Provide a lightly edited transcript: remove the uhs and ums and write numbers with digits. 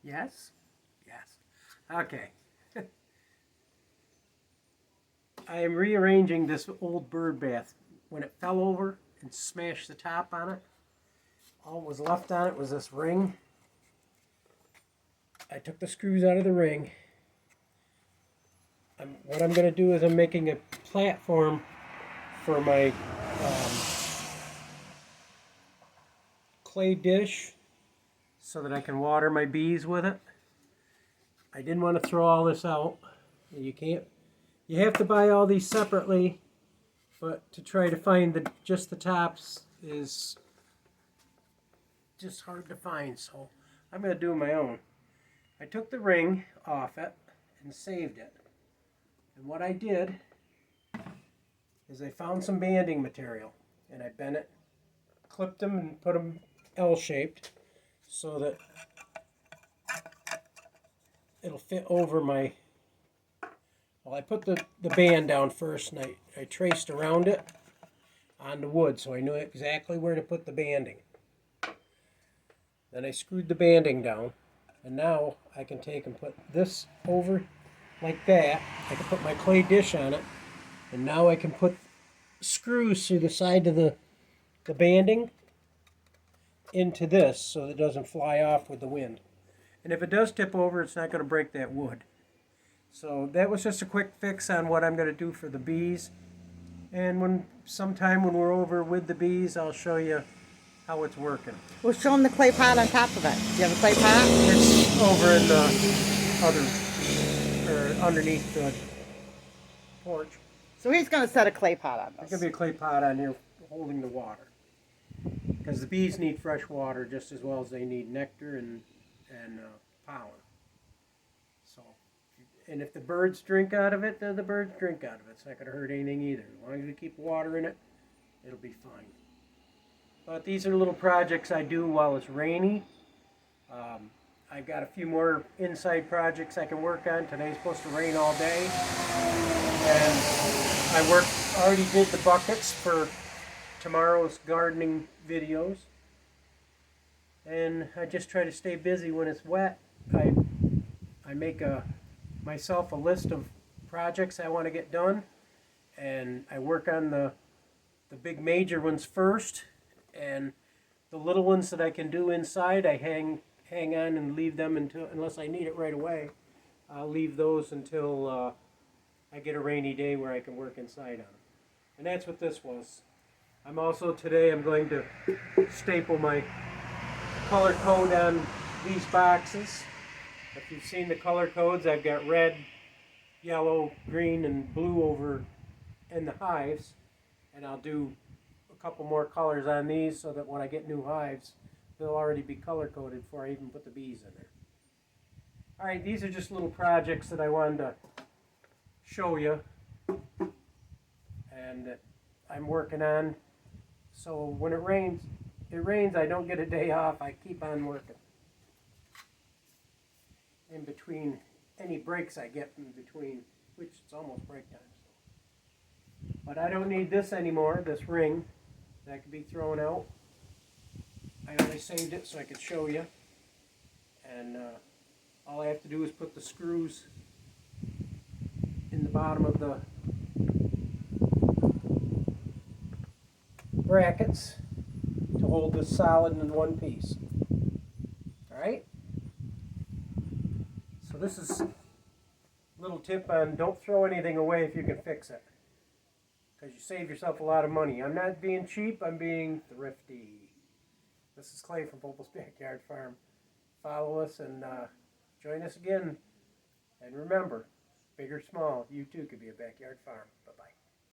Yes? Yes. Okay. I am rearranging this old bird bath. When it fell over and smashed the top on it, all that was left on it was this ring. I took the screws out of the ring. What I'm going to do is I'm making a platform for my clay dish so that I can water my bees with it. I didn't want to throw all this out. You have to buy all these separately, but to try to find just the tops is just hard to find, so I'm going to do my own. I took the ring off it and saved it. And what I did is I found some banding material and I bent it, clipped them and put them L-shaped so that it'll fit over my... Well, I put the band down first and I traced around it on the wood so I knew exactly where to put the banding. Then I screwed the banding down, and now I can take and put this over like that. I can put my clay dish on it, and now I can put screws through the side of the banding into this so that it doesn't fly off with the wind. And if it does tip over, it's not going to break that wood. So that was just a quick fix on what I'm going to do for the bees. And sometime when we're over with the bees, I'll show you how it's working. Well, show them the clay pot on top of it. Do you have a clay pot? It's over in the or underneath the porch. So he's going to set a clay pot on There's this. going to be a clay pot on here holding the water. Because the bees need fresh water just as well as they need nectar and pollen. So, and if the birds drink out of it, then the birds drink out of it. It's not going to hurt anything either. As long as you keep water in it, it'll be fine. But these are little projects I do while it's rainy. I've got a few more inside projects I can work on. Today's supposed to rain all day. And I already did the buckets for tomorrow's gardening videos. And I just try to stay busy when it's wet. I make myself a list of projects I want to get done. And I work on the big major ones first. And the little ones that I can do inside, I hang on and leave them unless I need it right away. I'll leave those until I get a rainy day where I can work inside on them. And that's what this was. I'm going to staple my color code on these boxes. If you've seen the color codes, I've got red, yellow, green, and blue over in the hives. And I'll do a couple more colors on these so that when I get new hives, they'll already be color coded before I even put the bees in there. Alright, these are just little projects that I wanted to show you and that I'm working on. So when it rains, I don't get a day off. I keep on working. In between any breaks I get in between, which it's almost break time. But I don't need this anymore, this ring. That could be thrown out. I only saved it so I could show you. And all I have to do is put the screws in the bottom of the brackets to hold this solid in one piece. Alright? So this is a little tip on don't throw anything away if you can fix it. Because you save yourself a lot of money. I'm not being cheap, I'm being thrifty. This is Clay from Popal's Backyard Farm. Follow us and join us again. And remember, big or small, you too could be a backyard farm.